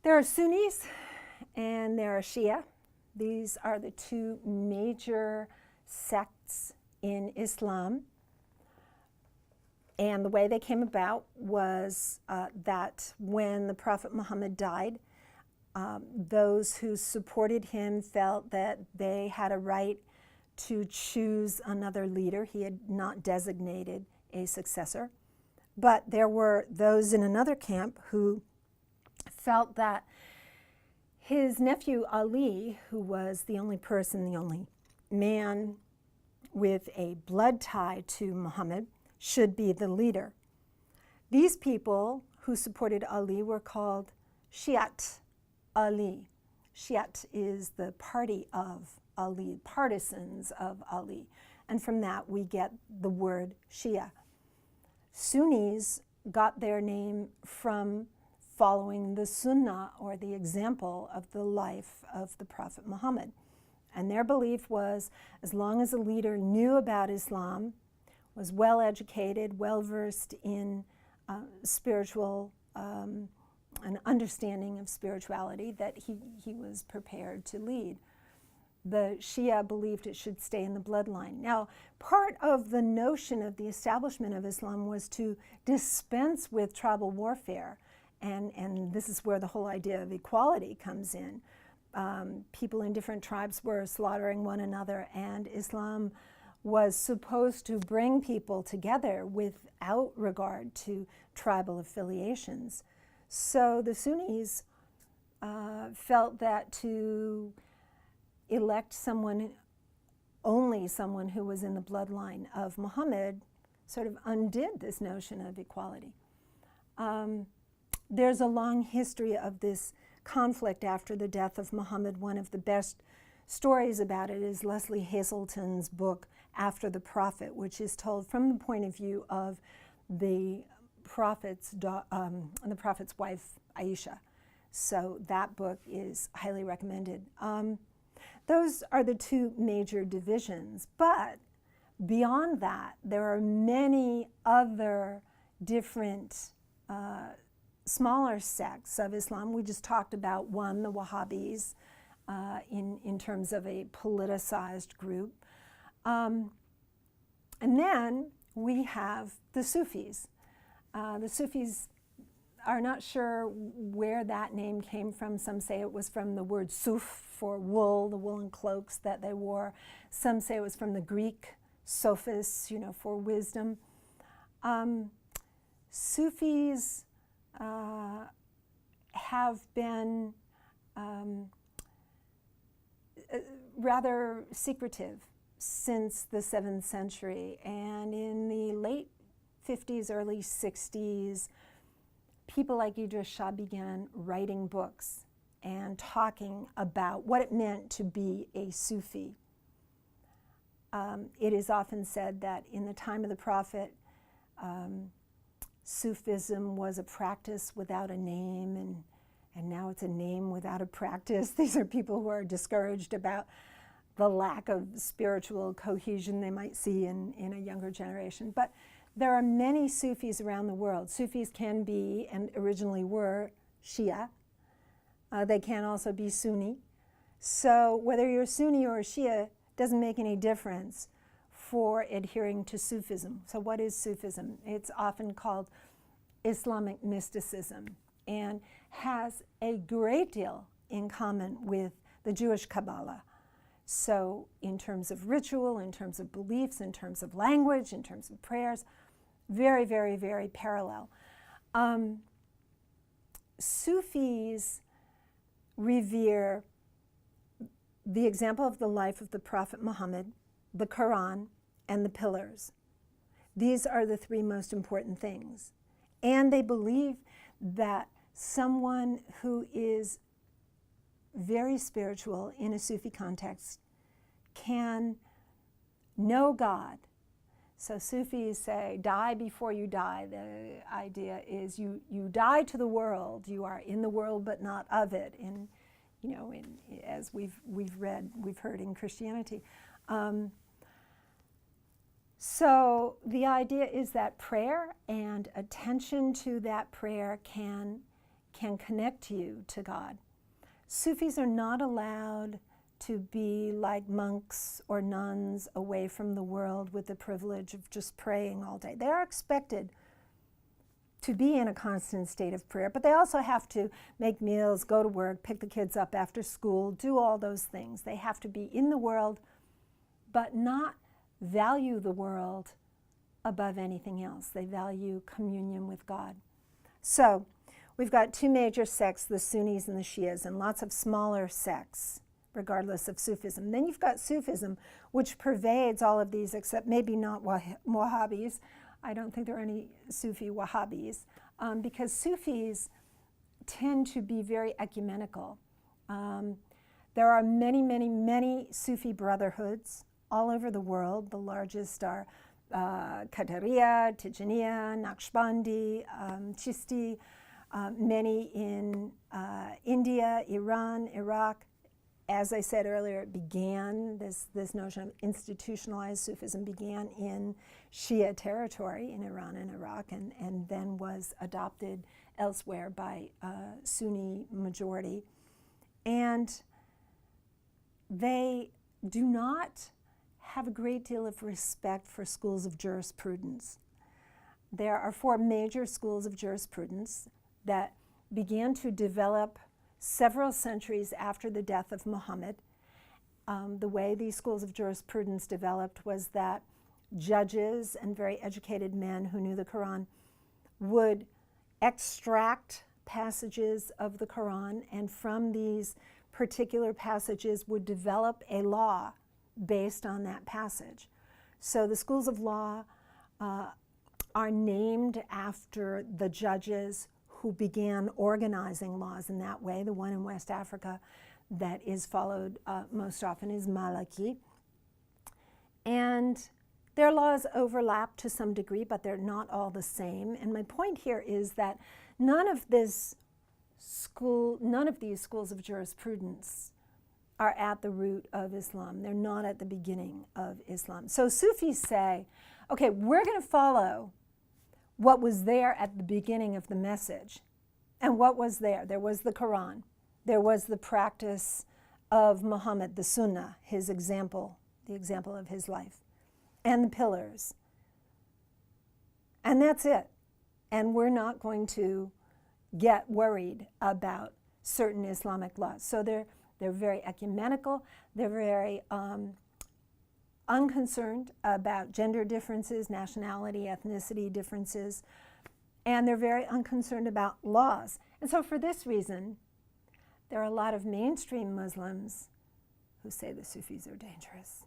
There are Sunnis and there are Shia. These are the two major sects in Islam. And the way they came about was that when the Prophet Muhammad died, those who supported him felt that they had a right to choose another leader. He had not designated a successor. But there were those in another camp who felt that his nephew Ali, who was the only person, the only man with a blood tie to Muhammad, should be the leader. These people who supported Ali were called Shi'at Ali. Shi'at is the party of Ali, partisans of Ali. And from that we get the word Shia. Sunnis got their name from following the Sunnah, or the example of the life of the Prophet Muhammad. And their belief was, as long as a leader knew about Islam, was well educated, well versed in spiritual, an understanding of spirituality, that he was prepared to lead. The Shia believed it should stay in the bloodline. Now, part of the notion of the establishment of Islam was to dispense with tribal warfare, and this is where the whole idea of equality comes in. People in different tribes were slaughtering one another, and Islam was supposed to bring people together without regard to tribal affiliations. So the Sunnis felt that to elect someone, only someone who was in the bloodline of Muhammad, sort of undid this notion of equality. There's a long history of this conflict after the death of Muhammad. One of the best stories about it is Lesley Hazelton's book, After the Prophet, which is told from the point of view of the Prophet's wife, Aisha. So that book is highly recommended. Those are the two major divisions, but beyond that, there are many other different smaller sects of Islam. We just talked about one, the Wahhabis, in terms of a politicized group. And then we have the Sufis. The Sufis are not sure where that name came from. Some say it was from the word suf, for wool, the woolen cloaks that they wore. Some say it was from the Greek sophis, for wisdom. Sufis have been rather secretive since the 7th century, and in the late 50s, early 60s, people like Idris Shah began writing books and talking about what it meant to be a Sufi. It is often said that in the time of the Prophet, Sufism was a practice without a name, and now it's a name without a practice. These are people who are discouraged about the lack of spiritual cohesion they might see in a younger generation. But there are many Sufis around the world. Sufis can be, and originally were, Shia. They can also be Sunni. So whether you're Sunni or Shia doesn't make any difference for adhering to Sufism. So what is Sufism? It's often called Islamic mysticism and has a great deal in common with the Jewish Kabbalah. So in terms of ritual, in terms of beliefs, in terms of language, in terms of prayers, very, very, very parallel. Sufis revere the example of the life of the Prophet Muhammad, the Quran, and the pillars. These are the three most important things. And they believe that someone who is very spiritual in a Sufi context can know God. So Sufis say, die before you die. The idea is you die to the world. You are in the world but not of it, as we've heard in Christianity. So the idea is that prayer and attention to that prayer can can connect you to God. Sufis are not allowed to be like monks or nuns away from the world with the privilege of just praying all day. They are expected to be in a constant state of prayer, but they also have to make meals, go to work, pick the kids up after school, do all those things. They have to be in the world, but not value the world above anything else. They value communion with God. So we've got two major sects, the Sunnis and the Shias, and lots of smaller sects, regardless of Sufism. Then you've got Sufism, which pervades all of these, except maybe not Wahhabis. I don't think there are any Sufi Wahhabis, because Sufis tend to be very ecumenical. There are many, many, many Sufi brotherhoods all over the world. The largest are Qadariya, Tijaniya, Naqshbandi, Chishti, many in India, Iran, Iraq. As I said earlier, it began, this notion of institutionalized Sufism began in Shia territory in Iran and Iraq, and then was adopted elsewhere by Sunni majority. And they do not have a great deal of respect for schools of jurisprudence. There are four major schools of jurisprudence that began to develop several centuries after the death of Muhammad. The way these schools of jurisprudence developed was that judges and very educated men who knew the Quran would extract passages of the Quran, and from these particular passages would develop a law based on that passage. So the schools of law are named after the judges who began organizing laws in that way. The one in West Africa that is followed most often is Maliki. And their laws overlap to some degree, but they're not all the same. And my point here is that none of these schools of jurisprudence are at the root of Islam. They're not at the beginning of Islam. So Sufis say, okay, we're going to follow what was there at the beginning of the message. And what was there? There was the Quran. There was the practice of Muhammad, the Sunnah, his example, the example of his life, and the pillars. And that's it. And we're not going to get worried about certain Islamic laws. So they're very ecumenical. They're very unconcerned about gender differences, nationality, ethnicity differences, and they're very unconcerned about laws. And so for this reason, there are a lot of mainstream Muslims who say the Sufis are dangerous.